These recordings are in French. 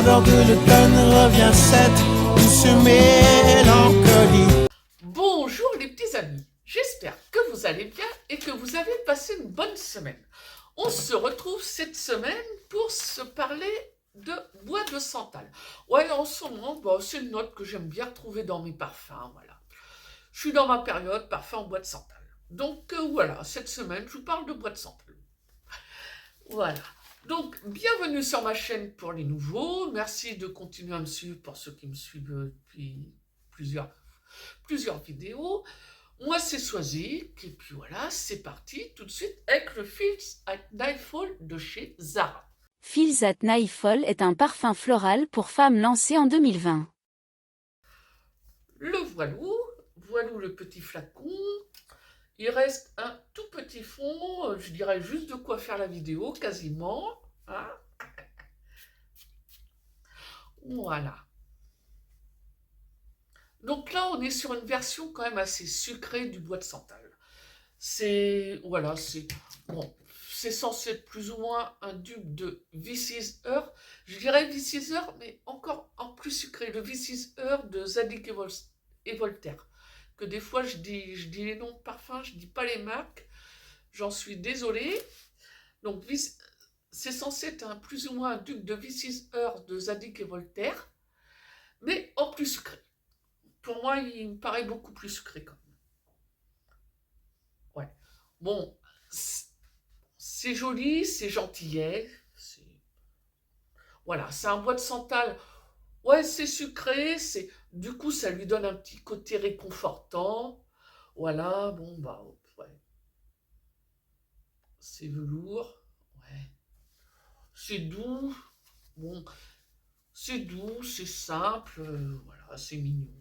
alors que l'automne revient cette douce mélancolie. Bonjour les petits amis, j'espère que vous allez bien et que vous avez passé une bonne semaine. On se retrouve cette semaine pour se parler de bois de santal. Ouais, en ce moment, c'est une note que j'aime bien retrouver dans mes parfums, voilà. Je suis dans ma période parfum en bois de santal. Donc voilà, cette semaine, je vous parle de bois de santal. Voilà. Donc, bienvenue sur ma chaîne pour les nouveaux. Merci de continuer à me suivre pour ceux qui me suivent depuis plusieurs vidéos. Moi, c'est Swazik. Et puis voilà, c'est parti tout de suite avec le Feels at Nightfall de chez Zara. Feels at Nightfall est un parfum floral pour femmes lancé en 2020. Le voilou le petit flacon. Il reste un tout petit fond, je dirais juste de quoi faire la vidéo, quasiment. Hein, voilà. Donc là, on est sur une version quand même assez sucrée du bois de santal. C'est c'est censé être plus ou moins un dupe de This Is Her. Je dirais This Is Her, mais encore en plus sucré. Le This Is Her de Zadig et Voltaire. Que des fois, je dis les noms de parfums, je dis pas les marques. J'en suis désolée. Donc, c'est censé être plus ou moins un dupe de This Is Her de Zadig et Voltaire, mais en plus sucré. Pour moi, il me paraît beaucoup plus sucré quand même. Ouais. Bon, c'est joli, c'est gentillet. Voilà, c'est un bois de santal. Ouais, c'est sucré, du coup, ça lui donne un petit côté réconfortant. Voilà, bon, ouais. C'est velours. Ouais. C'est doux. Bon, c'est doux, c'est simple. Voilà, c'est mignon.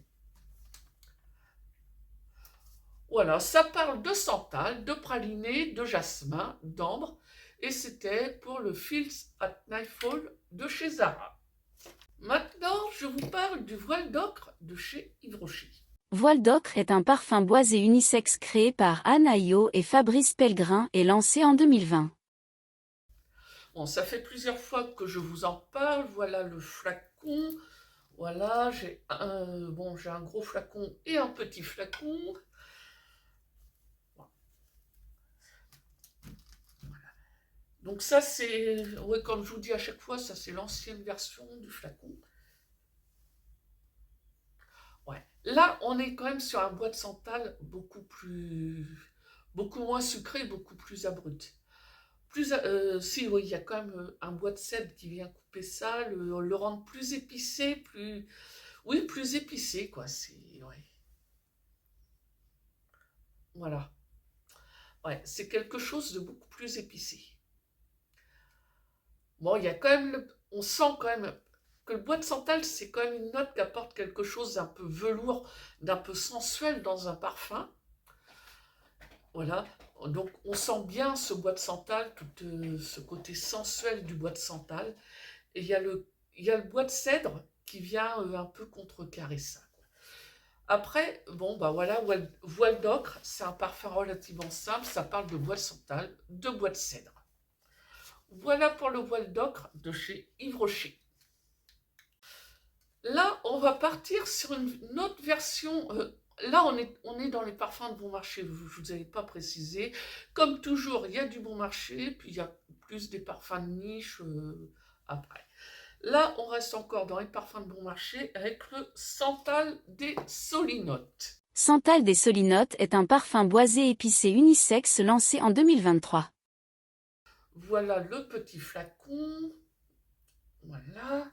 Voilà, ça parle de santal, de praliné, de jasmin, d'ambre, et c'était pour le Feels at Nightfall de chez Zara. Maintenant, je vous parle du voile d'ocre de chez Yves Rocher. Voile d'ocre est un parfum boisé unisexe créé par Anne Ayo et Fabrice Pellegrin et lancé en 2020. Bon, ça fait plusieurs fois que je vous en parle. Voilà le flacon. Voilà, j'ai un gros flacon et un petit flacon. Donc ça, c'est, ouais, comme je vous dis à chaque fois, ça c'est l'ancienne version du flacon. Ouais. Là, on est quand même sur un bois de santal beaucoup moins sucré, beaucoup plus abruti. Si, oui, il y a quand même un bois de cèdre qui vient couper ça, le rendre plus épicé, plus épicé, quoi. Ouais. Voilà. Ouais, c'est quelque chose de beaucoup plus épicé. Bon, il y a quand même, on sent quand même que le bois de santal, c'est quand même une note qui apporte quelque chose d'un peu velours, d'un peu sensuel dans un parfum. Voilà, donc on sent bien ce bois de santal, tout ce côté sensuel du bois de santal. Et il y a le bois de cèdre qui vient un peu contrecarrer ça. Après, voilà, voile d'ocre, c'est un parfum relativement simple, ça parle de bois de santal, de bois de cèdre. Voilà pour le voile d'ocre de chez Yves Rocher. Là, on va partir sur une autre version. Là, on est dans les parfums de bon marché, je ne vous avais pas précisé. Comme toujours, il y a du bon marché, puis il y a plus des parfums de niche après. Là, on reste encore dans les parfums de bon marché avec le Santal des Solinotes. Santal des Solinotes est un parfum boisé épicé unisexe lancé en 2023. Voilà le petit flacon. Voilà.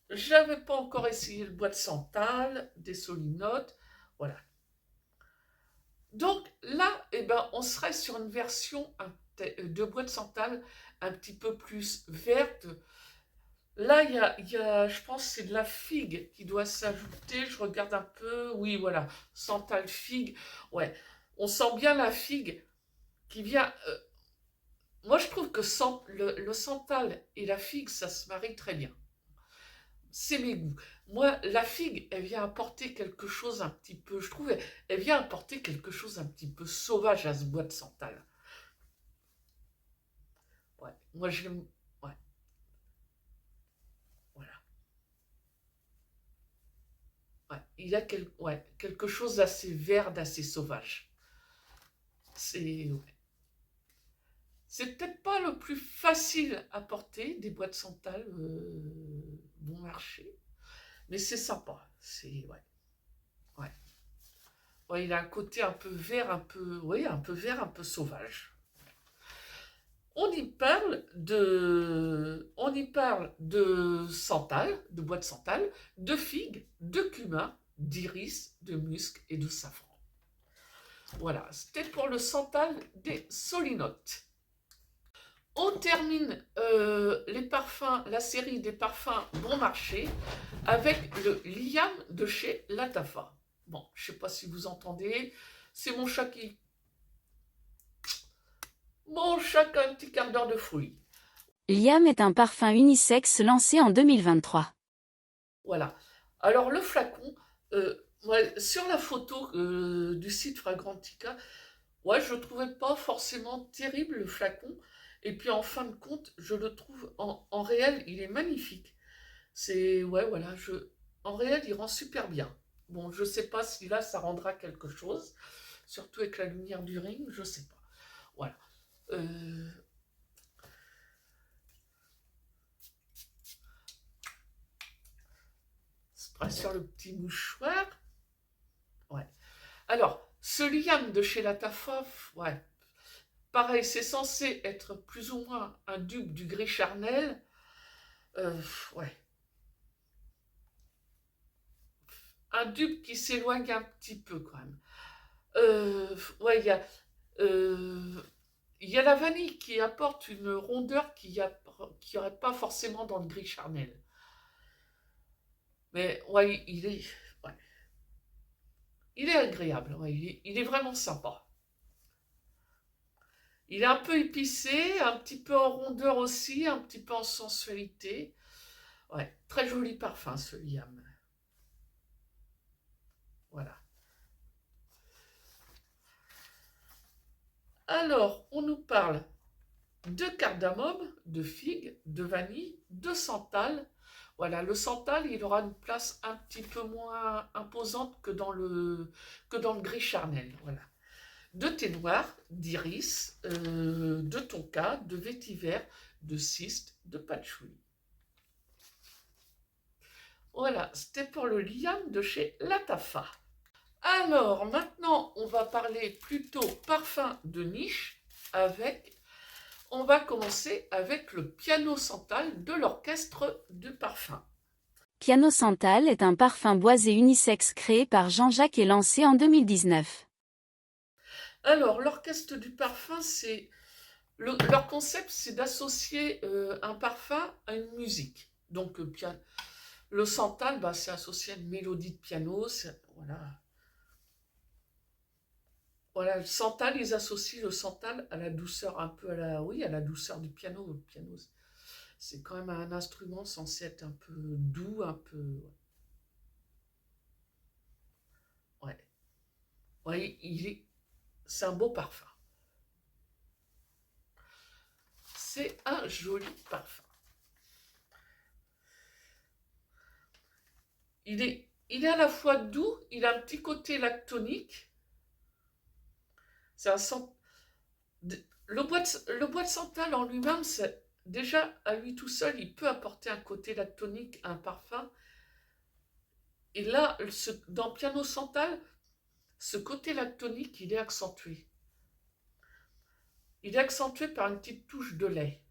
J'avais pas encore essayé le bois de santal des Solinotes. Voilà. Donc là, on serait sur une version de bois de santal un petit peu plus verte. Là, je pense que c'est de la figue qui doit s'ajouter. Je regarde un peu. Oui, voilà. Santal figue. Ouais. On sent bien la figue qui vient. Moi, je trouve que le santal et la figue, ça se marie très bien. C'est mes goûts. Moi, la figue, elle vient apporter quelque chose un petit peu, je trouve, elle vient apporter quelque chose un petit peu sauvage à ce bois de santal. Ouais, moi j'aime. Ouais. il y a quelque chose d'assez vert, d'assez sauvage. C'est peut-être pas le plus facile à porter, des bois de santal bon marché, mais c'est sympa. Ouais, il a un côté un peu vert, un peu vert, un peu sauvage. On y parle de santal, de bois de santal, de figues, de cumin, d'iris, de musc et de safran. Voilà, c'était pour le santal des solinotes. On termine les parfums, la série des parfums bon marché avec le Liam de chez Latafa. Bon, je ne sais pas si vous entendez, c'est mon chat qui... Mon chat qui a un petit quart d'heure de fruits. Liam est un parfum unisexe lancé en 2023. Voilà. Alors le flacon, sur la photo du site Fragrantica, je ne trouvais pas forcément terrible le flacon. Et puis en fin de compte, je le trouve en réel, il est magnifique. En réel, il rend super bien. Bon, je ne sais pas si là, ça rendra quelque chose, surtout avec la lumière du ring, je ne sais pas. Voilà. Spray sur le petit mouchoir. Ouais. Alors, ce Liam de chez Latafa, pareil, c'est censé être plus ou moins un dupe du gris charnel. Un dupe qui s'éloigne un petit peu quand même. Il y a la vanille qui apporte une rondeur qu'il n'y aurait pas forcément dans le gris charnel. Mais il est agréable, il est vraiment sympa. Il est un peu épicé, un petit peu en rondeur aussi, un petit peu en sensualité. Ouais, très joli parfum ce Liam. Voilà. Alors, on nous parle de cardamome, de figue, de vanille, de santal. Voilà, le santal, il aura une place un petit peu moins imposante que dans le gris charnel. Voilà. De thé noir, d'iris, de tonka, de vétiver, de cyste, de patchouli. Voilà, c'était pour le Liam de chez Latafa. Alors, maintenant, on va parler plutôt parfum de niche on va commencer avec le piano santal de l'orchestre du parfum. Piano Santal est un parfum boisé unisexe créé par Jean-Jacques et lancé en 2019. Alors, l'orchestre du parfum, leur concept, c'est d'associer un parfum à une musique. Donc, le santal, c'est associé à une mélodie de piano. Voilà, le santal, ils associent le santal à la douceur, un peu à la douceur du piano. Le piano, c'est quand même un instrument censé être un peu doux, un peu... c'est un beau parfum. C'est un joli parfum. Il est à la fois doux, il a un petit côté lactonique. Le bois de santal en lui-même, déjà à lui tout seul, il peut apporter un côté lactonique à un parfum. Et là, dans Piano Santal, ce côté lactonique, il est accentué. Il est accentué par une petite touche de lait.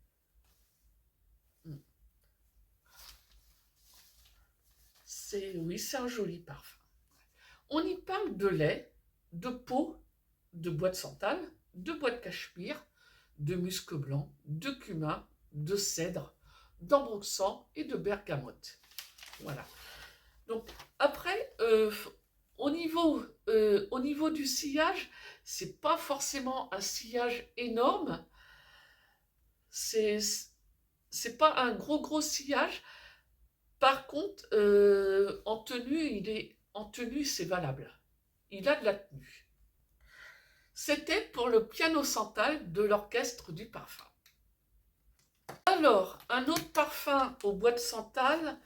C'est un joli parfum. On y parle de lait, de peau, de bois de santal, de bois de cachemire, de musc blanc, de cumin, de cèdre, d'ambroxan et de bergamote. Voilà. Donc après, au niveau du sillage, c'est pas forcément un sillage énorme. C'est pas un gros sillage. Par contre, en tenue, c'est valable. Il a de la tenue. C'était pour le piano santal de l'orchestre du parfum. Alors, un autre parfum au bois de santal,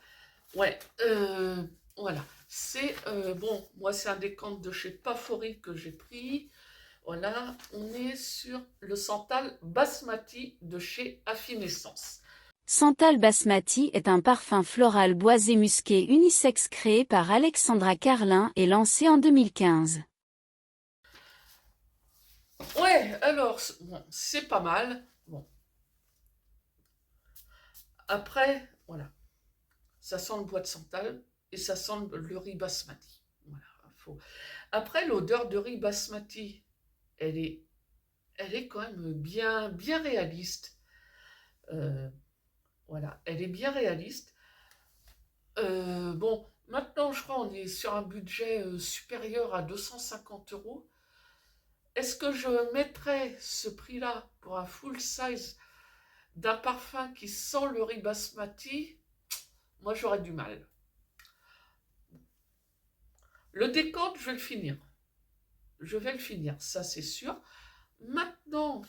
voilà. C'est, bon, moi c'est un décompte de chez Pafori que j'ai pris. Voilà, on est sur le Santal Basmati de chez Affinessence. Santal Basmati est un parfum floral boisé musqué unisexe créé par Alexandra Carlin et lancé en 2015. Ouais, alors, bon, c'est pas mal. Bon. Après, voilà, ça sent le bois de santal et ça sent le riz basmati. Voilà, faut. Après, l'odeur de riz basmati, elle est, elle est quand même bien réaliste. Euh, voilà, elle est bien réaliste. Bon, maintenant, je crois on est sur un budget supérieur à 250 euros. Est-ce que je mettrais ce prix-là pour un full size d'un parfum qui sent le riz basmati? Moi, j'aurais du mal. Le décompte, je vais le finir. Je vais le finir, ça c'est sûr. Maintenant,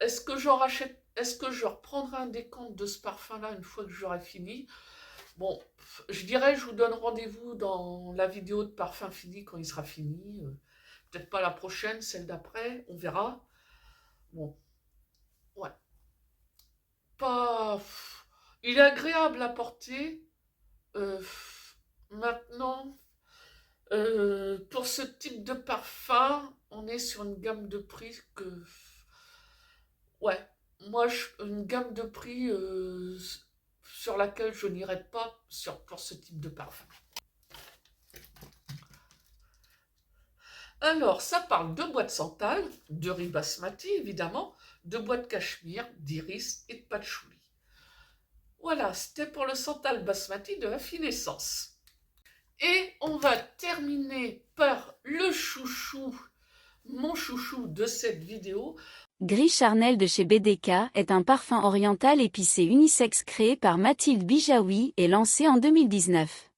est-ce que j'en rachète, est-ce que je reprendrai un décompte de ce parfum-là une fois que j'aurai fini? Bon, je dirais, je vous donne rendez-vous dans la vidéo de parfum fini quand il sera fini. Peut-être pas la prochaine, celle d'après, on verra. Bon, ouais. Pas. Il est agréable à porter. Euh, Maintenant, pour ce type de parfum, on est sur une gamme de prix que. Ouais, moi, une gamme de prix sur laquelle je n'irai pas pour ce type de parfum. Alors, ça parle de bois de santal, de riz basmati évidemment, de bois de cachemire, d'iris et de patchouli. Voilà, c'était pour le santal basmati de Affinessence. Et on va terminer par le chouchou, mon chouchou de cette vidéo. Gris Charnel de chez BDK est un parfum oriental épicé unisexe créé par Mathilde Bijaoui et lancé en 2019.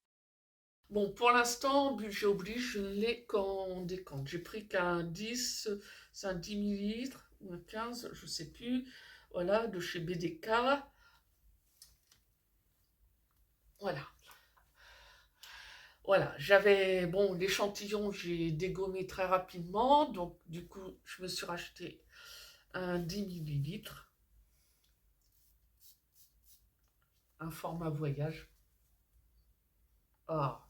Bon, pour l'instant, budget oblige, je ne l'ai qu'en décompte. J'ai pris qu'un 10, c'est un 10 millilitres, ou un 15, je ne sais plus. Voilà, de chez BDK. Voilà. Voilà, j'avais, bon, l'échantillon, j'ai dégommé très rapidement, donc du coup, je me suis racheté un 10 millilitres, un format voyage. Ah,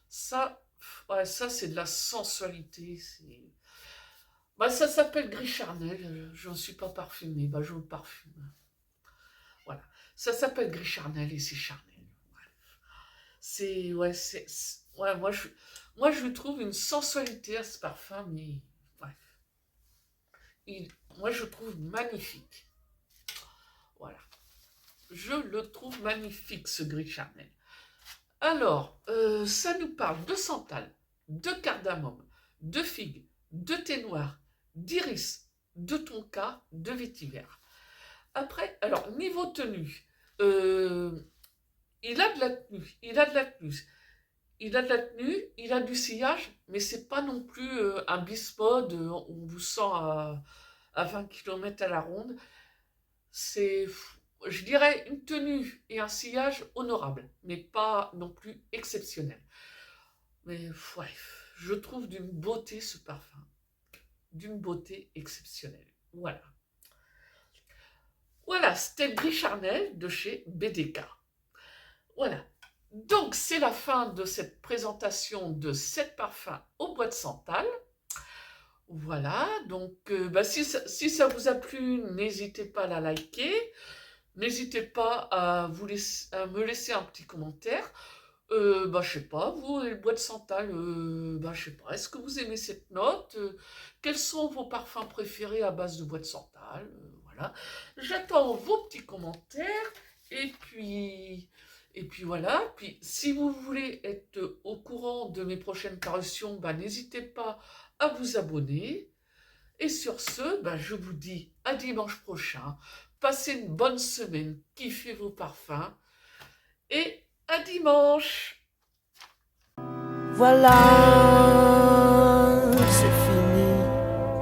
ça, ouais, ça c'est de la sensualité, bah, ça s'appelle Gris Charnel, je ne suis pas parfumée, bah, je me parfume. Voilà, ça s'appelle Gris Charnel et c'est Charnel. Ouais, ouais, moi je trouve une sensualité à ce parfum, mais bref. Moi je trouve magnifique. Voilà. Je le trouve magnifique ce gris Charnel. Alors, ça nous parle de santal, de cardamome, de figue, de thé noir, d'iris, de tonka, de vétiver. Après, alors, niveau tenue, il a de la tenue, il a de la tenue. Il a de la tenue, il a du sillage, mais c'est pas non plus un bispode où on vous sent à 20 km à la ronde. C'est, je dirais, une tenue et un sillage honorable, mais pas non plus exceptionnel. Mais ouais, je trouve d'une beauté ce parfum, d'une beauté exceptionnelle. Voilà. Voilà, c'était le Gris Charnel de chez BDK. Voilà. Donc, c'est la fin de cette présentation de 7 parfums au bois de santal. Voilà, donc bah, si ça vous a plu, n'hésitez pas à la liker. N'hésitez pas à me laisser un petit commentaire. Bah, je sais pas, vous, le bois de santal, bah, je sais pas, est-ce que vous aimez cette note? Quels sont vos parfums préférés à base de bois de santal? Voilà. J'attends vos petits commentaires. Et puis voilà. Puis si vous voulez être au courant de mes prochaines parutions, bah, n'hésitez pas à vous abonner. Et sur ce, bah, je vous dis à dimanche prochain. Passez une bonne semaine, kiffez vos parfums et à dimanche. Voilà.